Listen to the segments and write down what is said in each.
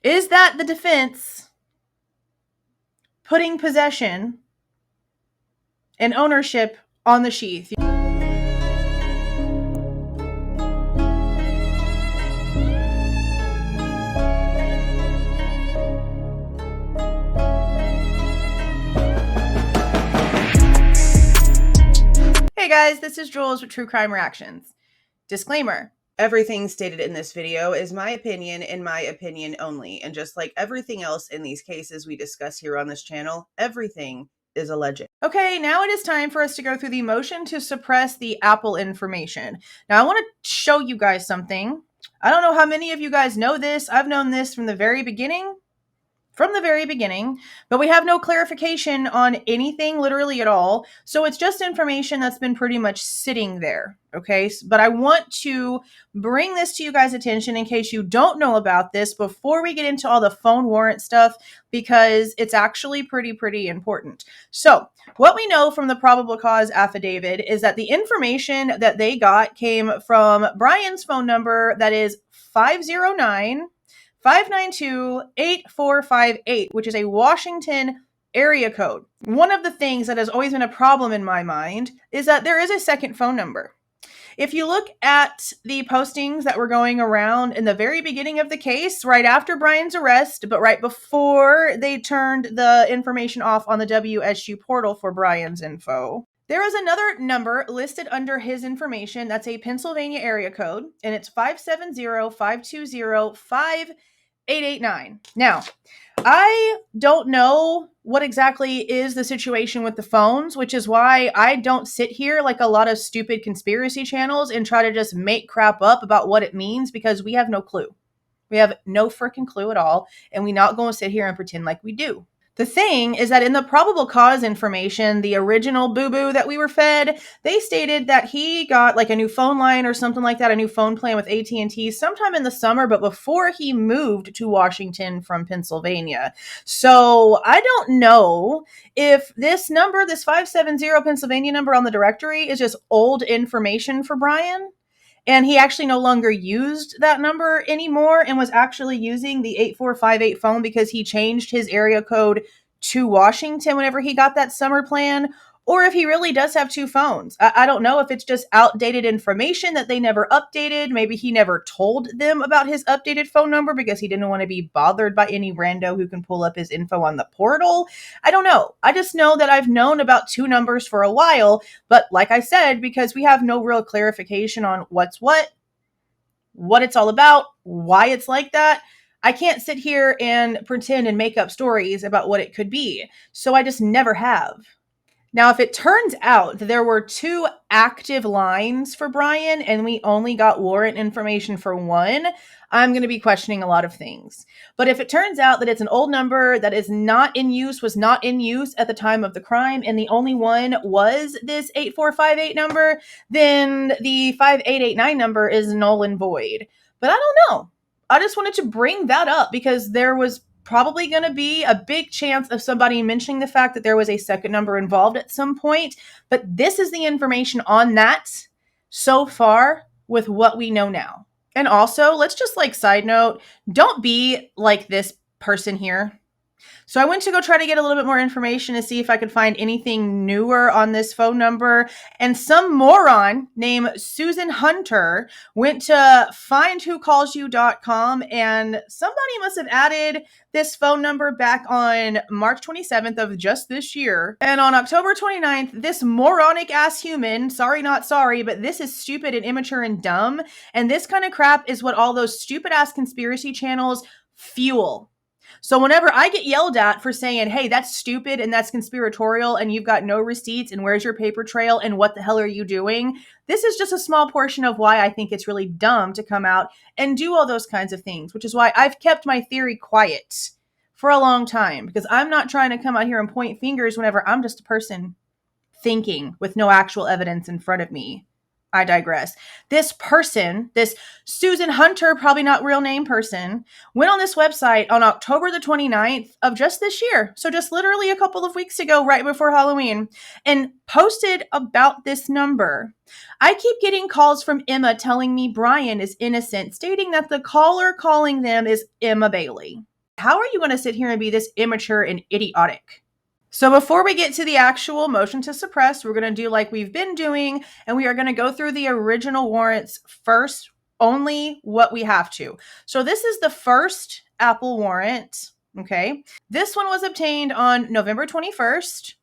Is that the defense putting possession and ownership on the Sheath? Hey guys, this is Jules with True Crime Reactions. Disclaimer. Everything stated in this video is my opinion and my opinion only. And just like everything else in these cases we discuss here on this channel, everything is alleged. Okay, now it is time for us to go through the motion to suppress the Apple information. Now I want to show you guys something. I don't know how many of you guys know this. I've known this from the very beginning. But we have no clarification on anything literally at all. So it's just information that's been pretty much sitting there. Okay. But I want to bring this to you guys' attention in case you don't know about this before we get into all the phone warrant stuff, because it's actually pretty important. So what we know from the probable cause affidavit is that the information that they got came from Bryan's phone number, that is 509-592-8458, which is a Washington area code. One of the things that has always been a problem in my mind is that there is a second phone number. If you look at the postings that were going around in the very beginning of the case, right after Bryan's arrest, but right before they turned the information off on the WSU portal for Bryan's info, there is another number listed under his information. That's a Pennsylvania area code, and it's 570-520-5889. Now, I don't know what exactly is the situation with the phones, which is why I don't sit here like a lot of stupid conspiracy channels and try to just make crap up about what it means, because we have no clue. We have no freaking clue at all, and we're not going to sit here and pretend like we do. The thing is that in the probable cause information, the original boo-boo that we were fed, they stated that he got like a new phone line or something like that, a new phone plan with AT&T sometime in the summer, but before he moved to Washington from Pennsylvania. So I don't know if this number, this 570 Pennsylvania number on the directory, is just old information for Bryan, and he actually no longer used that number anymore and was actually using the 8458 phone because he changed his area code to Washington whenever he got that summer plan, or if he really does have two phones. I don't know if it's just outdated information that they never updated. Maybe he never told them about his updated phone number because he didn't want to be bothered by any rando who can pull up his info on the portal. I don't know. I just know that I've known about two numbers for a while, but like I said, because we have no real clarification on what's what it's all about, why it's like that, I can't sit here and pretend and make up stories about what it could be. So I just never have. Now, if it turns out that there were two active lines for Bryan and we only got warrant information for one, I'm going to be questioning a lot of things. But if it turns out that it's an old number that is not in use, was not in use at the time of the crime, and the only one was this 8458 number, then the 5889 number is null and void. But I don't know. I just wanted to bring that up because there was probably going to be a big chance of somebody mentioning the fact that there was a second number involved at some point. But this is the information on that so far with what we know now. And also, let's just side note, don't be like this person here. So I went to go try to get a little bit more information to see if I could find anything newer on this phone number. And some moron named Susan Hunter went to findwhocallsyou.com, and somebody must have added this phone number back on March 27th of just this year. And on October 29th, this moronic ass human, sorry not sorry, but this is stupid and immature and dumb. And this kind of crap is what all those stupid ass conspiracy channels fuel. So whenever I get yelled at for saying, hey, that's stupid and that's conspiratorial and you've got no receipts and where's your paper trail and what the hell are you doing? This is just a small portion of why I think it's really dumb to come out and do all those kinds of things, which is why I've kept my theory quiet for a long time, because I'm not trying to come out here and point fingers whenever I'm just a person thinking with no actual evidence in front of me. I digress. This person, this Susan Hunter, probably not real name person, went on this website on October the 29th of just this year. So just literally a couple of weeks ago, right before Halloween, and posted about this number. I keep getting calls from Emma telling me Bryan is innocent, stating that the caller calling them is Emma Bailey. How are you going to sit here and be this immature and idiotic? So before we get to the actual motion to suppress, we're going to do like we've been doing, and we are going to go through the original warrants first, only what we have to. So this is the first Apple warrant, okay? This one was obtained on November 21st,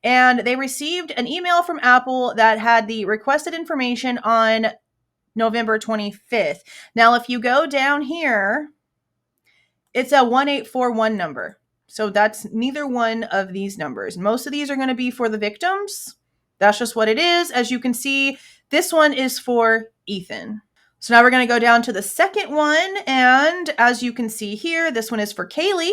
and they received an email from Apple that had the requested information on November 25th. Now, if you go down here, it's a 1841 number. So that's neither one of these numbers. Most of these are going to be for the victims. That's just what it is. As you can see, this one is for Ethan. So now we're going to go down to the second one. And as you can see here, this one is for Kaylee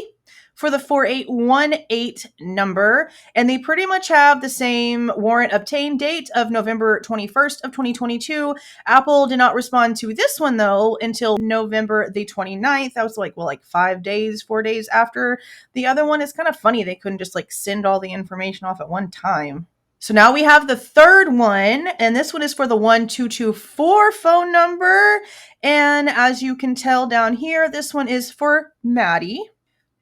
for the 4818 number. And they pretty much have the same warrant obtained date of November 21st of 2022. Apple did not respond to this one though until November the 29th. That was like 4 days after the other one. It's kind of funny. They couldn't just like send all the information off at one time. So now we have the third one, and this one is for the 1224 phone number. And as you can tell down here, this one is for Maddie.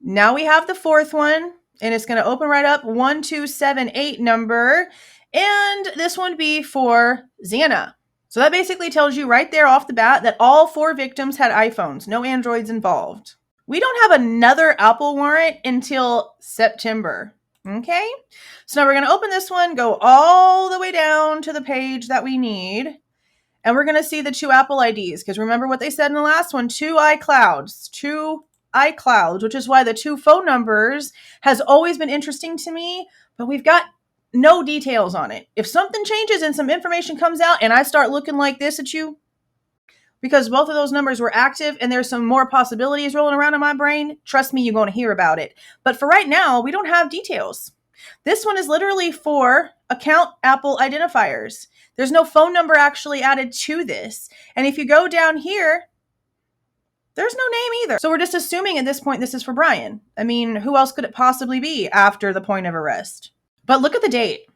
Now we have the fourth one, and it's going to open right up, 1278 number. And this one be for Xana. So that basically tells you right there off the bat that all 4 victims had iPhones, no Androids involved. We don't have another Apple warrant until September. Okay, so now we're going to open this one, go all the way down to the page that we need, and we're going to see the 2 Apple IDs, because remember what they said in the last one, 2 iClouds, which is why the 2 phone numbers has always been interesting to me, but we've got no details on it. If something changes and some information comes out and I start looking like this at you, because both of those numbers were active and there's some more possibilities rolling around in my brain, trust me, you're going to hear about it. But for right now, we don't have details. This one is literally for account Apple identifiers. There's no phone number actually added to this. And if you go down here, there's no name either. So we're just assuming at this point this is for Bryan. I mean, who else could it possibly be after the point of arrest? But look at the date.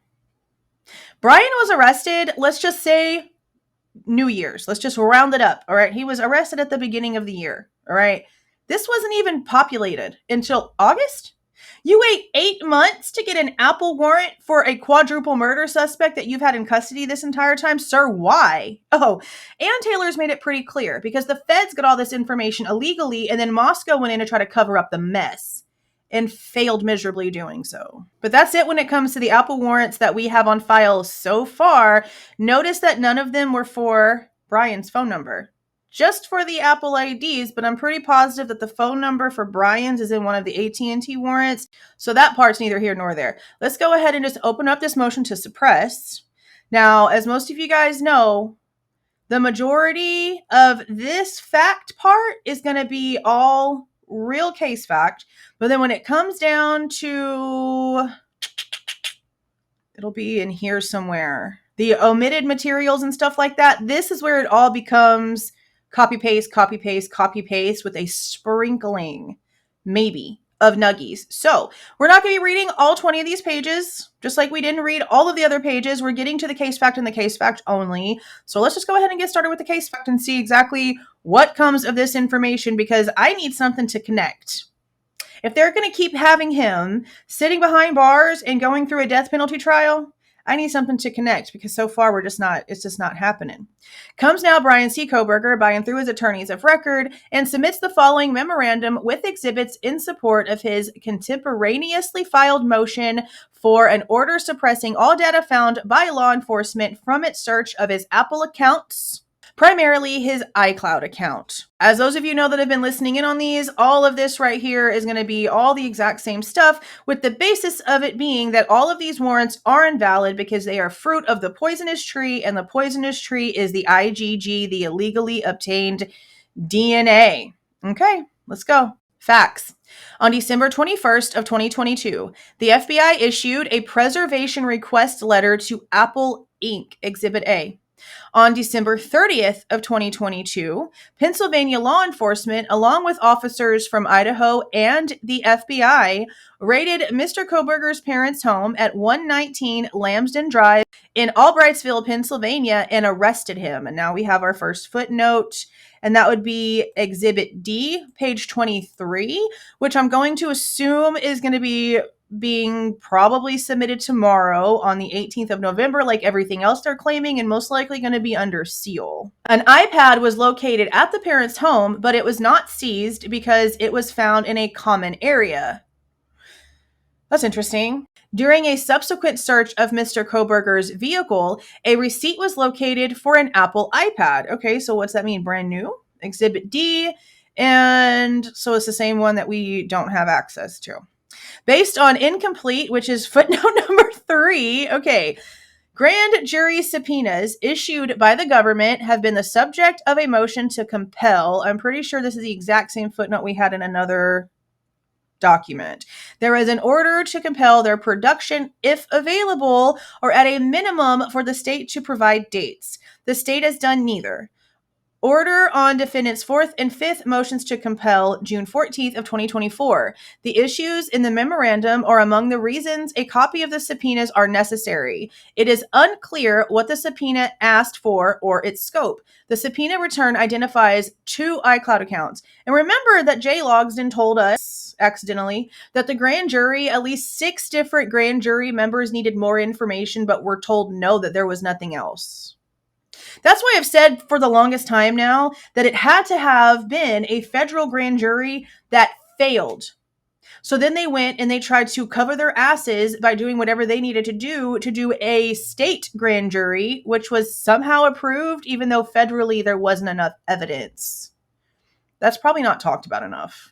Bryan was arrested, let's just say, New Year's. Let's just round it up. All right. He was arrested at the beginning of the year. All right. This wasn't even populated until August. You wait 8 months to get an Apple warrant for a quadruple murder suspect that you've had in custody this entire time. Sir, why? Oh, Ann Taylor's made it pretty clear because the feds got all this information illegally and then Moscow went in to try to cover up the mess and failed miserably doing so. But that's it when it comes to the Apple warrants that we have on file so far. Notice that none of them were for Bryan's phone number, just for the Apple IDs, but I'm pretty positive that the phone number for Bryan's is in one of the AT&T warrants, so that part's neither here nor there. Let's go ahead and just open up this motion to suppress. Now, as most of you guys know, the majority of this fact part is going to be all real case fact, but then when it comes down to, it'll be in here somewhere, the omitted materials and stuff like that, this is where it all becomes copy paste, copy paste, copy paste with a sprinkling, maybe, of nuggies. So we're not going to be reading all 20 of these pages, just like we didn't read all of the other pages. We're getting to the case fact and the case fact only. So let's just go ahead and get started with the case fact and see exactly what comes of this information, because I need something to connect. If they're going to keep having him sitting behind bars and going through a death penalty trial, I need something to connect, because so far it's just not happening. Comes now Bryan C. Kohberger by and through his attorneys of record and submits the following memorandum with exhibits in support of his contemporaneously filed motion for an order suppressing all data found by law enforcement from its search of his Apple accounts, primarily his iCloud account. As those of you know that have been listening in on these, all of this right here is going to be all the exact same stuff, with the basis of it being that all of these warrants are invalid because they are fruit of the poisonous tree, and the poisonous tree is the IgG, the illegally obtained DNA. Okay, let's go. Facts. On December 21st of 2022, the FBI issued a preservation request letter to Apple Inc., Exhibit A. On December 30th of 2022, Pennsylvania law enforcement, along with officers from Idaho and the FBI, raided Mr. Kohberger's parents' home at 119 Lambsden Drive in Albrightsville, Pennsylvania, and arrested him. And now we have our first footnote, and that would be Exhibit D, page 23, which I'm going to assume is going to be being probably submitted tomorrow on the 18th of November, like everything else they're claiming, and most likely going to be under seal. An iPad was located at the parents' home, but it was not seized because it was found in a common area. That's interesting. During a subsequent search of Mr. Kohberger's vehicle, a receipt was located for an Apple iPad. Okay, so what's that mean? Brand new? Exhibit D. And so it's the same one that we don't have access to. Based on incomplete, which is footnote number 3, okay, grand jury subpoenas issued by the government have been the subject of a motion to compel. I'm pretty sure this is the exact same footnote we had in another document. There is an order to compel their production if available, or at a minimum for the state to provide dates. The state has done neither. Order on defendants' fourth and fifth motions to compel, June 14th of 2024. The issues in the memorandum are among the reasons a copy of the subpoenas are necessary. It is unclear what the subpoena asked for or its scope. The subpoena return identifies 2 iCloud accounts. And remember that Jay Logsdon told us, accidentally, that the grand jury, at least 6 different grand jury members needed more information, but were told no, that there was nothing else. That's why I've said for the longest time now that it had to have been a federal grand jury that failed. So then they went and they tried to cover their asses by doing whatever they needed to do a state grand jury, which was somehow approved, even though federally there wasn't enough evidence. That's probably not talked about enough.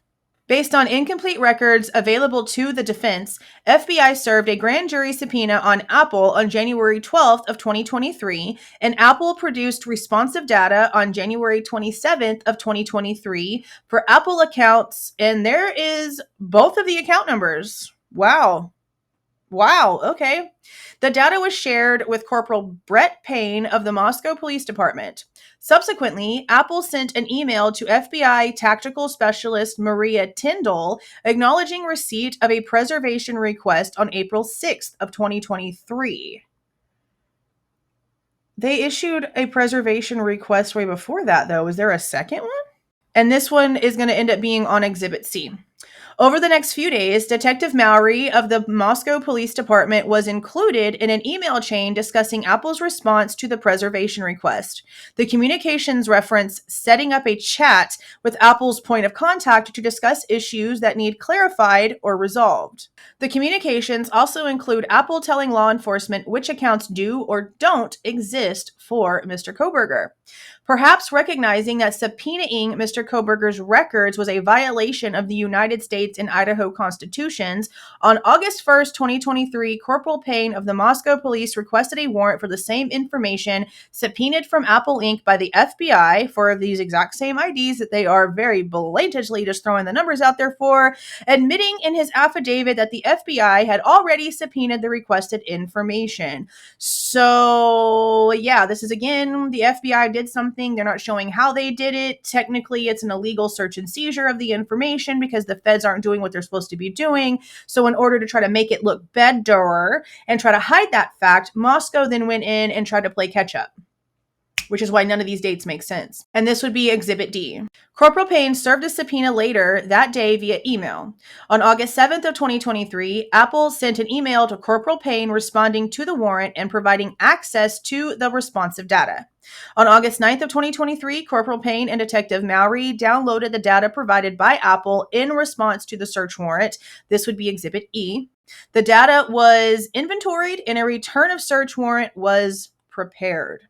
Based on incomplete records available to the defense, FBI served a grand jury subpoena on Apple on January 12th of 2023, and Apple produced responsive data on January 27th of 2023 for Apple accounts, and there is both of the account numbers. Wow, okay. The data was shared with Corporal Brett Payne of the Moscow Police Department. Subsequently, Apple sent an email to FBI Tactical Specialist Maria Tyndall acknowledging receipt of a preservation request on April 6th of 2023. They issued a preservation request way before that, though. Is there a second one? And this one is going to end up being on Exhibit C. Over the next few days, Detective Mowry of the Moscow Police Department was included in an email chain discussing Apple's response to the preservation request. The communications reference setting up a chat with Apple's point of contact to discuss issues that need clarified or resolved. The communications also include Apple telling law enforcement which accounts do or don't exist for Mr. Kohberger. Perhaps recognizing that subpoenaing Mr. Kohberger's records was a violation of the United States and Idaho constitutions, on August 1st, 2023, Corporal Payne of the Moscow Police requested a warrant for the same information subpoenaed from Apple Inc. by the FBI for these exact same IDs that they are very blatantly just throwing the numbers out there for, admitting in his affidavit that the FBI had already subpoenaed the requested information. So, yeah, this is again, the FBI did something. They're not showing how they did it. Technically, it's an illegal search and seizure of the information because the feds aren't doing what they're supposed to be doing. So in order to try to make it look better and try to hide that fact, Moscow then went in and tried to play catch up, which is why none of these dates make sense. And this would be Exhibit D. Corporal Payne served a subpoena later that day via email. On August 7th of 2023, Apple sent an email to Corporal Payne responding to the warrant and providing access to the responsive data. On August 9th of 2023, Corporal Payne and Detective Mowry downloaded the data provided by Apple in response to the search warrant. This would be Exhibit E. The data was inventoried and a return of search warrant was prepared.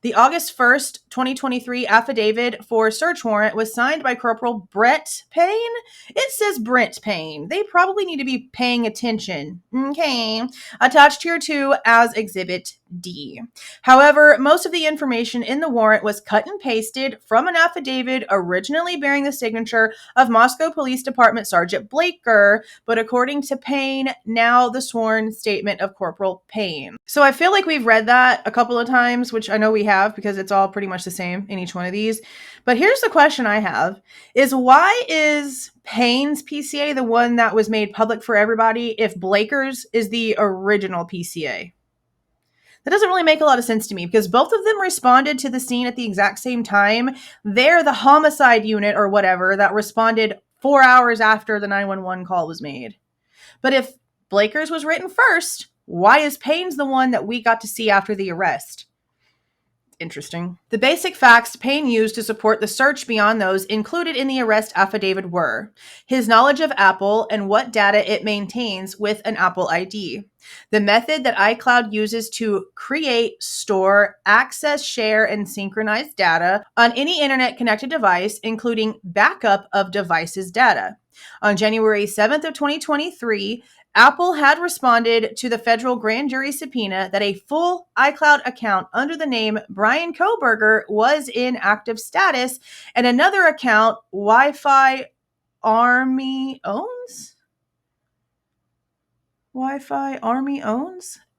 The August 1st, 2023 affidavit for search warrant was signed by Corporal Brett Payne. It says Brent Payne. They probably need to be paying attention. Okay. Attached here too as Exhibit D. However, most of the information in the warrant was cut and pasted from an affidavit originally bearing the signature of Moscow Police Department Sergeant Blaker, but according to Payne, now the sworn statement of Corporal Payne. So I feel like we've read that a couple of times, which I know we have because it's all pretty much the same in each one of these. But here's the question I have is why is Payne's PCA the one that was made public for everybody if Blaker's is the original PCA? That doesn't really make a lot of sense to me because both of them responded to the scene at the exact same time. They're the homicide unit or whatever that responded 4 hours after the 911 call was made. But if Blaker's was written first, why is Payne's the one that we got to see after the arrest? Interesting. The basic facts Payne used to support the search beyond those included in the arrest affidavit were his knowledge of Apple and what data it maintains with an Apple ID, the method that iCloud uses to create, store, access, share, and synchronize data on any internet-connected device, including backup of devices' data. On January 7th of 2023, Apple had responded to the federal grand jury subpoena that a full iCloud account under the name Bryan Kohberger was in active status, and another account Wi-Fi Army owns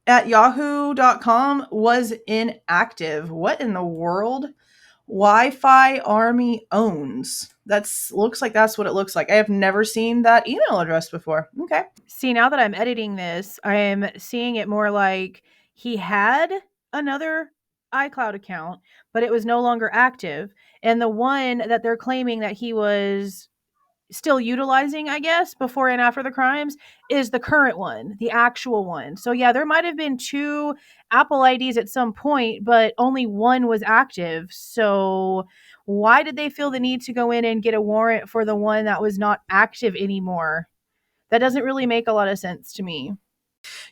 at yahoo.com was inactive. What in the world? Wi-Fi Army owns. Looks like that's what it looks like. I have never seen that email address before. Okay. See, now that I'm editing this, I'm seeing it more like he had another iCloud account, but it was no longer active. And the one that they're claiming that he was still utilizing, I guess, before and after the crimes is the current one, the actual one. So yeah, there might have been two Apple IDs at some point, but only one was active. So why did they feel the need to go in and get a warrant for the one that was not active anymore? That doesn't really make a lot of sense to me.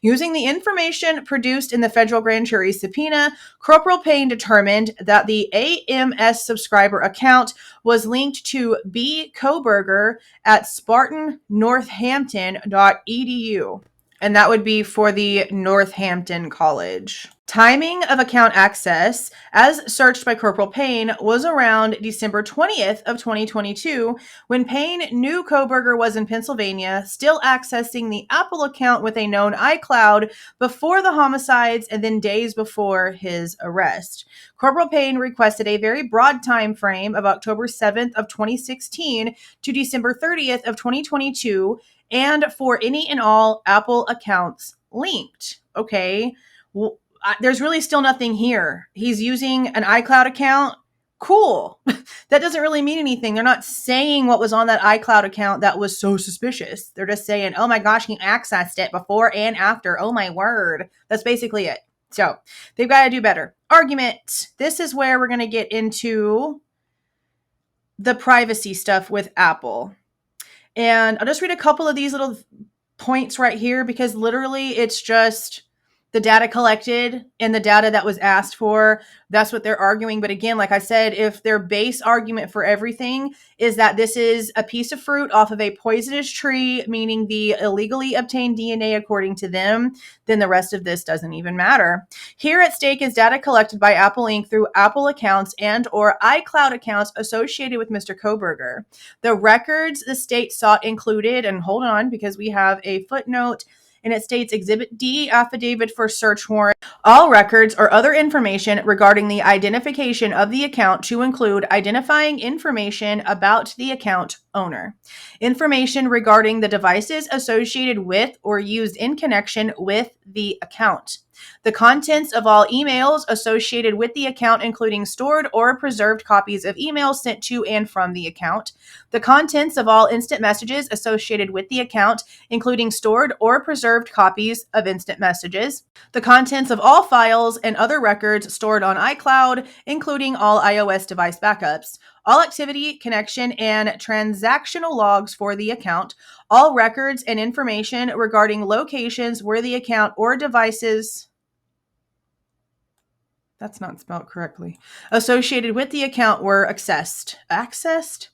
Using the information produced in the federal grand jury subpoena, Corporal Payne determined that the AMS subscriber account was linked to B. Kohberger at spartannorthampton.edu. And that would be for the Northampton College. Timing of account access, as searched by Corporal Payne, was around December 20th of 2022, when Payne knew Kohberger was in Pennsylvania, still accessing the Apple account with a known iCloud before the homicides and then days before his arrest. Corporal Payne requested a very broad time frame of October 7th of 2016 to December 30th of 2022, and for any and all Apple accounts linked. Okay, well, there's really still nothing here. He's using an iCloud account. Cool. That doesn't really mean anything. They're not saying what was on that iCloud account that was so suspicious. They're just saying, oh my gosh, he accessed it before and after. Oh my word. That's basically it. So they've got to do better. Argument. This is where we're going to get into the privacy stuff with Apple. And I'll just read a couple of these little points right here because literally it's just the data collected and the data that was asked for. That's what they're arguing. But again, like I said, if their base argument for everything is that this is a piece of fruit off of a poisonous tree, meaning the illegally obtained DNA according to them, then the rest of this doesn't even matter. Here at stake is data collected by Apple Inc. through Apple accounts and or iCloud accounts associated with Mr. Kohberger. The records the state sought included, and hold on because we have a footnote, and it states Exhibit D, affidavit for search warrant, all records or other information regarding the identification of the account to include identifying information about the account owner, information regarding the devices associated with or used in connection with the account, the contents of all emails associated with the account, including stored or preserved copies of emails sent to and from the account, the contents of all instant messages associated with the account, including stored or preserved copies of instant messages, the contents of all files and other records stored on iCloud, including all iOS device backups, all activity, connection, and transactional logs for the account, all records and information regarding locations where the account or devices, that's not spelled correctly, associated with the account were accessed. Accessed?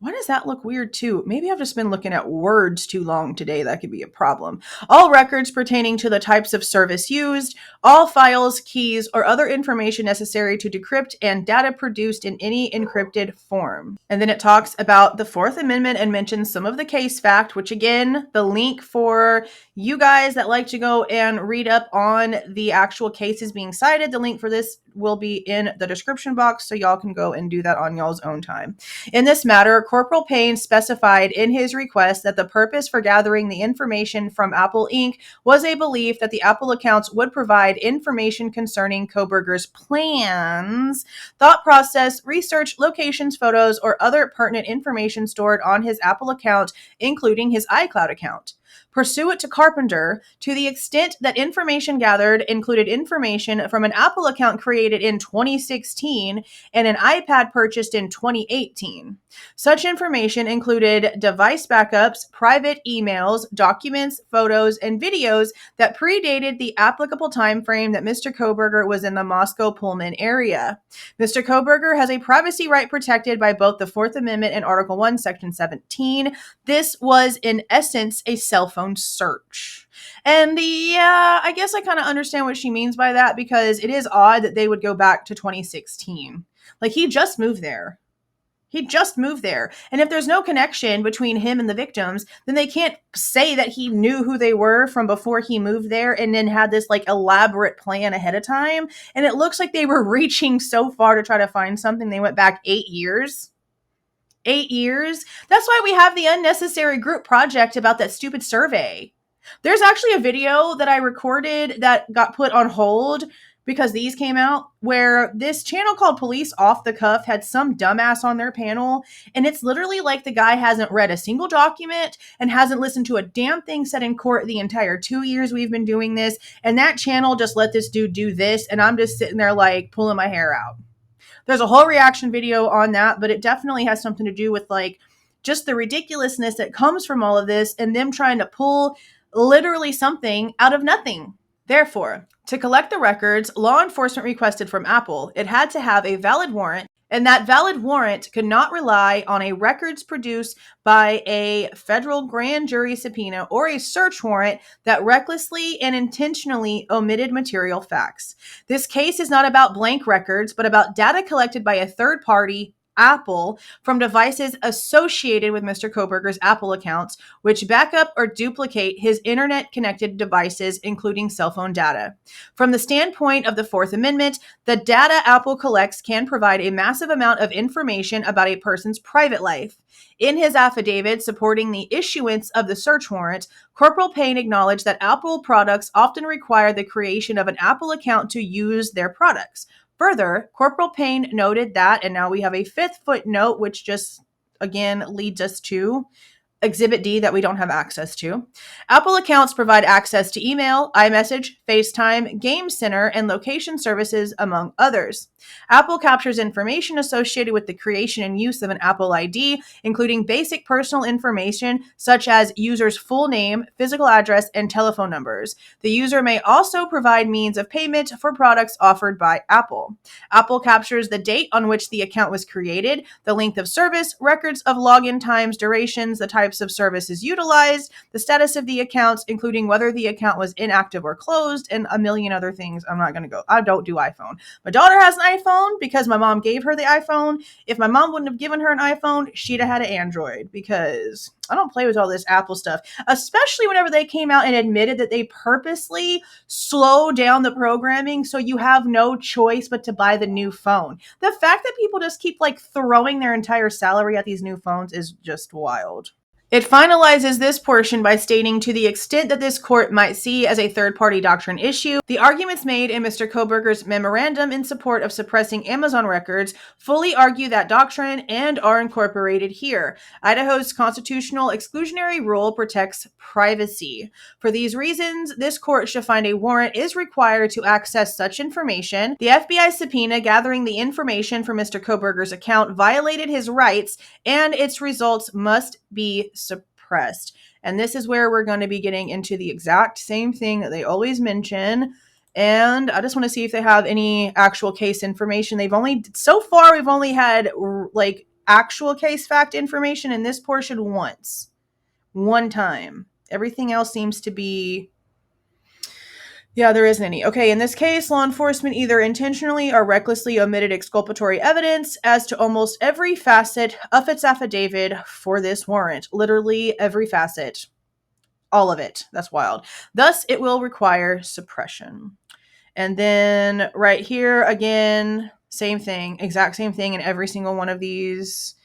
Why does that look weird too? Maybe I've just been looking at words too long today. That could be a problem. All records pertaining to the types of service used, all files, keys, or other information necessary to decrypt and data produced in any encrypted form. And then it talks about the Fourth Amendment and mentions some of the case fact, which again, the link for you guys that like to go and read up on the actual cases being cited, the link for this will be in the description box, so y'all can go and do that on y'all's own time. In this matter, Corporal Payne specified in his request that the purpose for gathering the information from Apple Inc. was a belief that the Apple accounts would provide information concerning Kohberger's plans, thought process, research, locations, photos, or other pertinent information stored on his Apple account, including his iCloud account. Pursuant to Carpenter, to the extent that information gathered included information from an Apple account created in 2016 and an iPad purchased in 2018. Such information included device backups, private emails, documents, photos, and videos that predated the applicable time frame that Mr. Kohberger was in the Moscow-Pullman area. Mr. Kohberger has a privacy right protected by both the Fourth Amendment and Article 1, Section 17. This was, in essence, a cell phone search. And yeah, I guess I kind of understand what she means by that, because it is odd that they would go back to 2016. Like, he just moved there. He just moved there. And if there's no connection between him and the victims, then they can't say that he knew who they were from before he moved there and then had this like elaborate plan ahead of time. And it looks like they were reaching so far to try to find something. They went back 8 years. 8 years. That's why we have the unnecessary group project about that stupid survey. There's actually a video that I recorded that got put on hold because these came out, where this channel called Police Off the Cuff had some dumbass on their panel, and it's literally like the guy hasn't read a single document and hasn't listened to a damn thing said in court the entire 2 years we've been doing this, and that channel just let this dude do this, and I'm just sitting there like pulling my hair out. There's a whole reaction video on that, but it definitely has something to do with like just the ridiculousness that comes from all of this and them trying to pull literally something out of nothing. Therefore, to collect the records law enforcement requested from Apple, it had to have a valid warrant, and that valid warrant could not rely on a records produced by a federal grand jury subpoena or a search warrant that recklessly and intentionally omitted material facts. This case is not about blank records, but about data collected by a third party, Apple, from devices associated with Mr. Kohberger's Apple accounts, which back up or duplicate his internet-connected devices, including cell phone data. From the standpoint of the Fourth Amendment, the data Apple collects can provide a massive amount of information about a person's private life. In his affidavit supporting the issuance of the search warrant, Corporal Payne acknowledged that Apple products often require the creation of an Apple account to use their products. Further, Corporal Payne noted that, and now we have a fifth footnote, which just, again, leads us to Exhibit D that we don't have access to. Apple accounts provide access to email, iMessage, FaceTime, Game Center, and location services, among others. Apple captures information associated with the creation and use of an Apple ID, including basic personal information such as user's full name, physical address, and telephone numbers. The user may also provide means of payment for products offered by Apple. Apple captures the date on which the account was created, the length of service, records of login times, durations, the types of services utilized, the status of the accounts, including whether the account was inactive or closed, and a million other things. I'm not going to go. I don't do iPhone. My daughter has an iPhone because my mom gave her the iPhone. If my mom wouldn't have given her an iPhone, she'd have had an Android, because I don't play with all this Apple stuff, especially whenever they came out and admitted that they purposely slow down the programming so you have no choice but to buy the new phone. The fact that people just keep like throwing their entire salary at these new phones is just wild. It finalizes this portion by stating, to the extent that this court might see as a third-party doctrine issue, the arguments made in Mr. Kohberger's memorandum in support of suppressing Amazon records fully argue that doctrine and are incorporated here. Idaho's constitutional exclusionary rule protects privacy. For these reasons, this court should find a warrant is required to access such information. The FBI subpoena gathering the information from Mr. Kohberger's account violated his rights, and its results must be suppressed. And this is where we're going to be getting into the exact same thing that they always mention. And I just want to see if they have any actual case information. So far, we've only had like actual case fact information in this portion once. One time. Everything else seems to be... Yeah, there isn't any. Okay, in this case, law enforcement either intentionally or recklessly omitted exculpatory evidence as to almost every facet of its affidavit for this warrant. Literally every facet. All of it. That's wild. Thus, it will require suppression. And then right here, again, same thing. Exact same thing in every single one of these.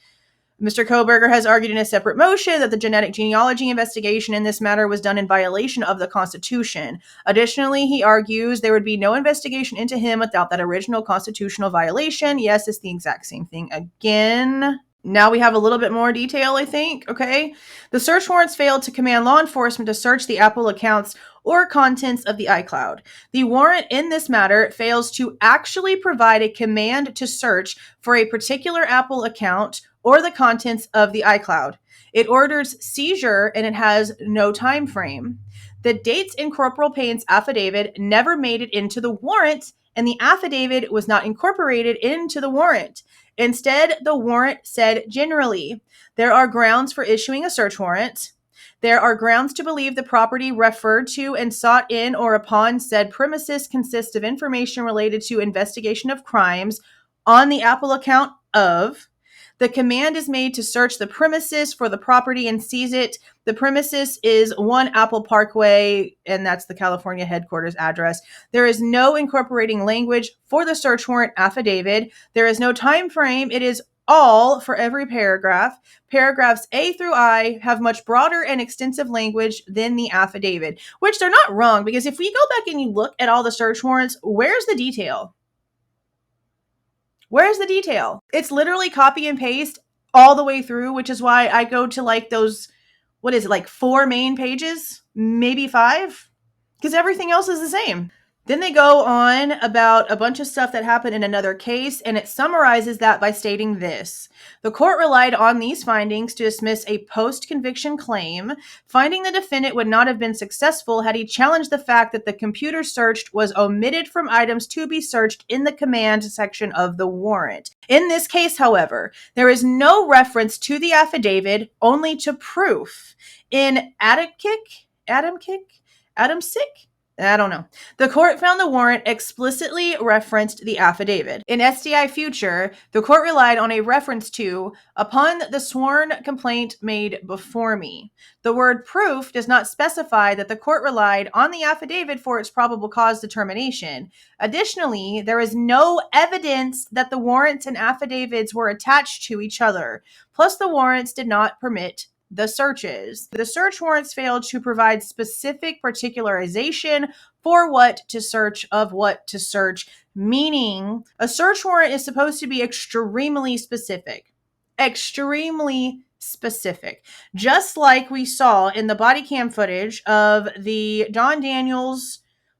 Mr. Kohberger has argued in a separate motion that the genetic genealogy investigation in this matter was done in violation of the Constitution. Additionally, he argues there would be no investigation into him without that original constitutional violation. Yes, it's the exact same thing again. Now we have a little bit more detail, I think. Okay. The search warrants failed to command law enforcement to search the Apple accounts or contents of the iCloud. The warrant in this matter fails to actually provide a command to search for a particular Apple account or the contents of the iCloud. It orders seizure and it has no time frame. The dates in Corporal Payne's affidavit never made it into the warrant, and the affidavit was not incorporated into the warrant. Instead, the warrant said generally, there are grounds for issuing a search warrant. There are grounds to believe the property referred to and sought in or upon said premises consists of information related to investigation of crimes on the Apple account of. The command is made to search the premises for the property and seize it. The premises is 1 Apple Parkway, and that's the California headquarters address. There is no incorporating language for the search warrant affidavit. There is no time frame. It is all for every paragraph. Paragraphs A through I have much broader and extensive language than the affidavit, which they're not wrong, because if we go back and you look at all the search warrants, where's the detail? Where's the detail? It's literally copy and paste all the way through, which is why I go to like those, what is it, like 4 main pages? Maybe 5? Because everything else is the same. Then they go on about a bunch of stuff that happened in another case, and it summarizes that by stating this. The court relied on these findings to dismiss a post-conviction claim, finding the defendant would not have been successful had he challenged the fact that the computer searched was omitted from items to be searched in the command section of the warrant. In this case, however, there is no reference to the affidavit, only to proof. In Adamsick? I don't know. The court found the warrant explicitly referenced the affidavit. In SDI Future, the court relied on a reference to, upon the sworn complaint made before me. The word proof does not specify that the court relied on the affidavit for its probable cause determination. Additionally, there is no evidence that the warrants and affidavits were attached to each other. Plus, the warrants did not permit the searches. The search warrants failed to provide specific particularization for what to search of what to search, meaning a search warrant is supposed to be extremely specific. Extremely specific. Just like we saw in the body cam footage of the John Daniels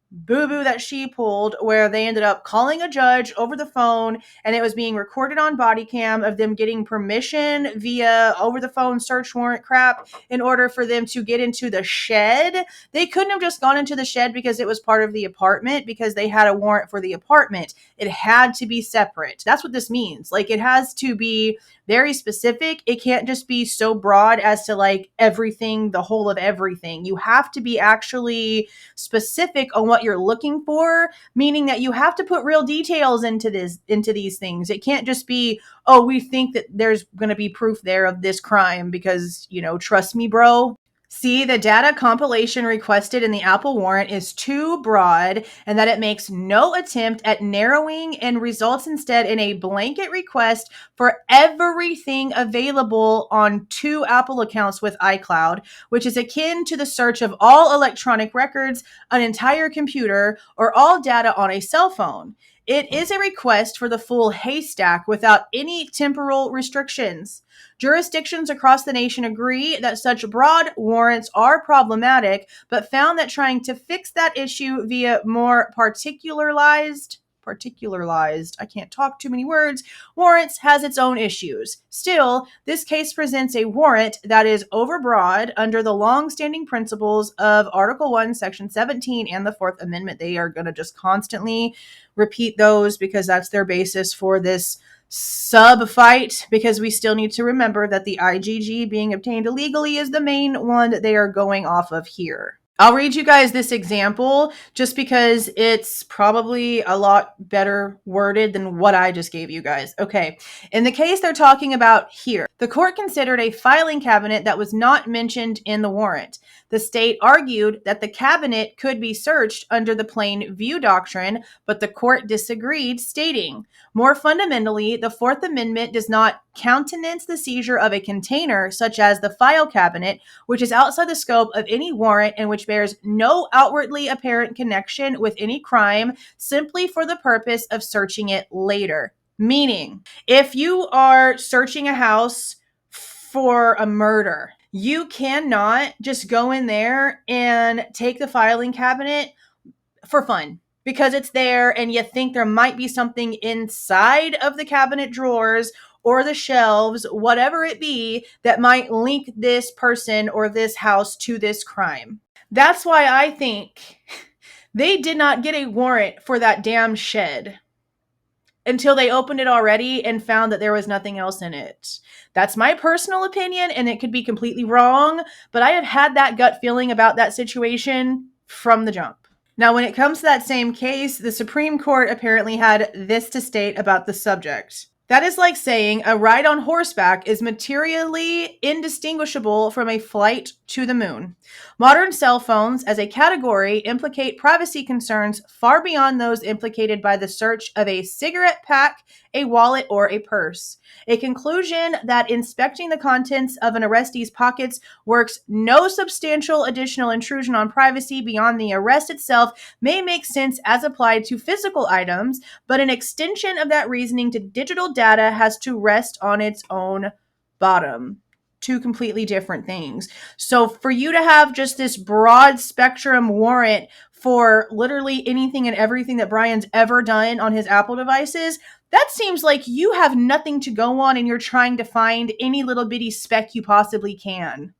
boo-boo that she pulled, where they ended up calling a judge over the phone, and it was being recorded on body cam of them getting permission via over the phone search warrant crap in order for them to get into the shed. They couldn't have just gone into the shed because it was part of the apartment, because they had a warrant for the apartment. It had to be separate. That's what this means. Like, it has to be very specific. It can't just be so broad as to like everything, the whole of everything. You have to be actually specific on what you're looking for, meaning that you have to put real details into these things. It can't just be, oh, we think that there's going to be proof there of this crime because, trust me, bro. See, the data compilation requested in the Apple warrant is too broad, and that it makes no attempt at narrowing and results instead in a blanket request for everything available on 2 Apple accounts with iCloud, which is akin to the search of all electronic records, an entire computer, or all data on a cell phone. It is a request for the full haystack without any temporal restrictions. Jurisdictions across the nation agree that such broad warrants are problematic, but found that trying to fix that issue via more particularized, I can't talk too many words, warrants has its own issues. Still, this case presents a warrant that is overbroad under the long-standing principles of Article 1, Section 17 and the 4th Amendment. They are going to just constantly repeat those because that's their basis for this sub-fight, because we still need to remember that the IGG being obtained illegally is the main one that they are going off of here. I'll read you guys this example just because it's probably a lot better worded than what I just gave you guys. Okay, in the case they're talking about here, the court considered a filing cabinet that was not mentioned in the warrant. The state argued that the cabinet could be searched under the plain view doctrine, but the court disagreed, stating, more fundamentally, the Fourth Amendment does not countenance the seizure of a container, such as the file cabinet, which is outside the scope of any warrant and which bears no outwardly apparent connection with any crime, simply for the purpose of searching it later. Meaning, if you are searching a house for a murder, you cannot just go in there and take the filing cabinet for fun because it's there and you think there might be something inside of the cabinet drawers or the shelves, whatever it be, that might link this person or this house to this crime. That's why I think they did not get a warrant for that damn shed until they opened it already and found that there was nothing else in it. That's my personal opinion, and it could be completely wrong, but I have had that gut feeling about that situation from the jump. Now, when it comes to that same case, the Supreme Court apparently had this to state about the subject. That is like saying a ride on horseback is materially indistinguishable from a flight to the moon. Modern cell phones as a category implicate privacy concerns far beyond those implicated by the search of a cigarette pack, a wallet, or a purse. A conclusion that inspecting the contents of an arrestee's pockets works no substantial additional intrusion on privacy beyond the arrest itself may make sense as applied to physical items, but an extension of that reasoning to digital data has to rest on its own bottom. Two completely different things. So for you to have just this broad spectrum warrant for literally anything and everything that Bryan's ever done on his Apple devices, that seems like you have nothing to go on and you're trying to find any little bitty speck you possibly can.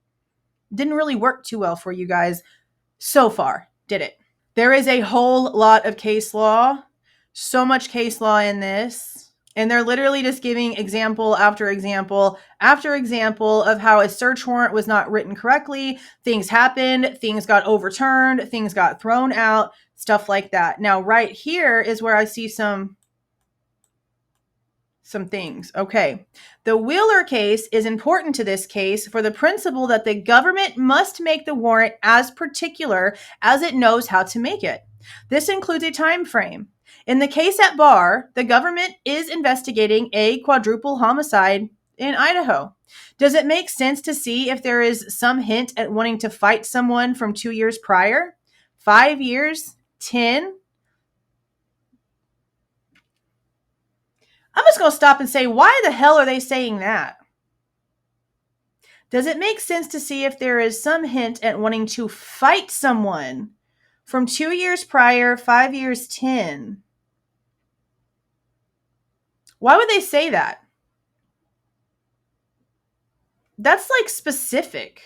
Didn't really work too well for you guys so far, did it? There is a whole lot of case law, so much case law in this. And they're literally just giving example after example after example of how a search warrant was not written correctly. Things happened, things got overturned, things got thrown out, stuff like that. Now, right here is where I see some things. Okay. The Wheeler case is important to this case for the principle that the government must make the warrant as particular as it knows how to make it. This includes a time frame. In the case at bar, the government is investigating a quadruple homicide in Idaho. Does it make sense to see if there is some hint at wanting to fight someone from 2 years prior? 5 years? 10? I'm just going to stop and say, why the hell are they saying that? Does it make sense to see if there is some hint at wanting to fight someone from 2 years prior, 5 years, 10? Why would they say that? That's like specific.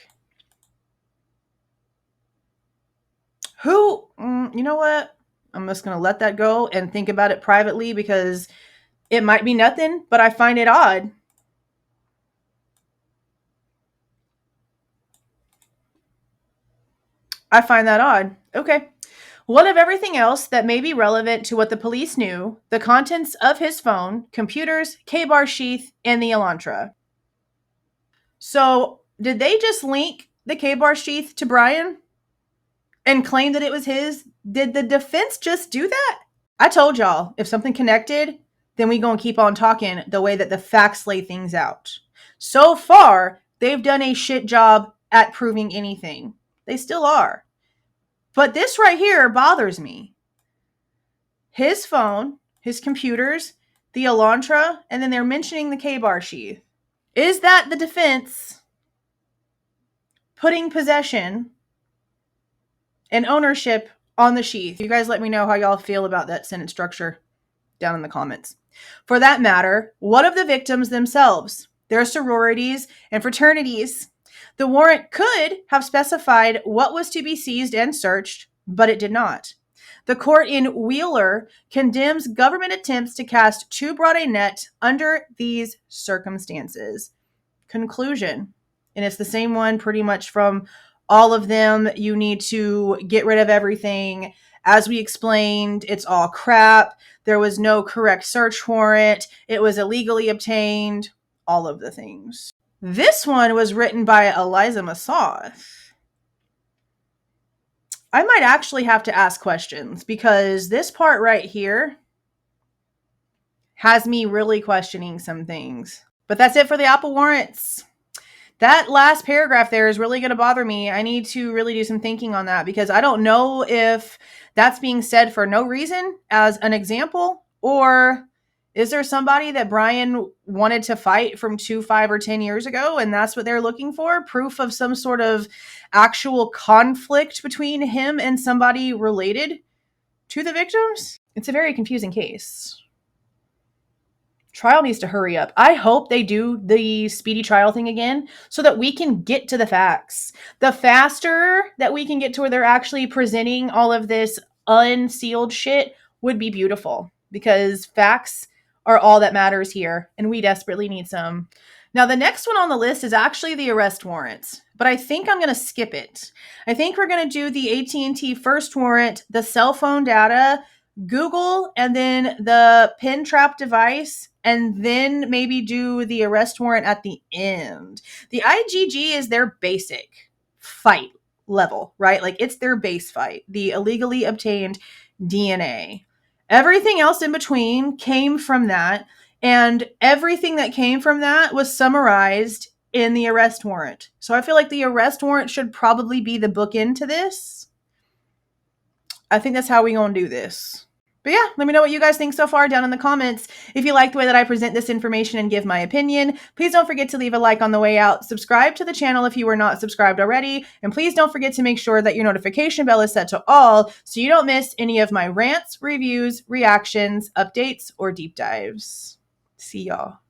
Who, you know what? I'm just going to let that go and think about it privately because it might be nothing, but I find it odd. I find that odd. Okay. What of everything else that may be relevant to what the police knew, the contents of his phone, computers, K-bar sheath, and the Elantra? So, did they just link the K-bar sheath to Bryan and claim that it was his? Did the defense just do that? I told y'all, if something connected, then we gonna keep on talking the way that the facts lay things out. So far, they've done a shit job at proving anything. They still are. But this right here bothers me. His phone, his computers, the Elantra, and then they're mentioning the K-bar sheath. Is that the defense putting possession and ownership on the sheath? You guys let me know how y'all feel about that sentence structure down in the comments. For that matter, what of the victims themselves, their sororities and fraternities? The warrant could have specified what was to be seized and searched, but it did not. The court in Wheeler condemns government attempts to cast too broad a net under these circumstances. Conclusion. And it's the same one pretty much from all of them. You need to get rid of everything. As we explained, it's all crap. There was no correct search warrant. It was illegally obtained. All of the things. This one was written by Eliza Massoth. I might actually have to ask questions because this part right here has me really questioning some things. But that's it for the Apple warrants. That last paragraph there is really going to bother me. I need to really do some thinking on that because I don't know if that's being said for no reason as an example, or is there somebody that Bryan wanted to fight from 2, 5, or 10 years ago and that's what they're looking for? Proof of some sort of actual conflict between him and somebody related to the victims? It's a very confusing case. Trial needs to hurry up. I hope they do the speedy trial thing again so that we can get to the facts. The faster that we can get to where they're actually presenting all of this unsealed shit would be beautiful because facts are all that matters here and we desperately need some. Now, the next one on the list is actually the arrest warrant, but I think I'm going to skip it. I think we're going to do the AT&T first warrant, the cell phone data, Google, and then the pin trap device, and then maybe do the arrest warrant at the end. The IGG is their basic fight level, right? Like it's their base fight, the illegally obtained DNA. Everything else in between came from that, and everything that came from that was summarized in the arrest warrant. So I feel like the arrest warrant should probably be the bookend to this. I think that's how we're going to do this. But yeah, let me know what you guys think so far down in the comments. If you like the way that I present this information and give my opinion, please don't forget to leave a like on the way out. Subscribe to the channel if you were not subscribed already. And please don't forget to make sure that your notification bell is set to all so you don't miss any of my rants, reviews, reactions, updates, or deep dives. See y'all.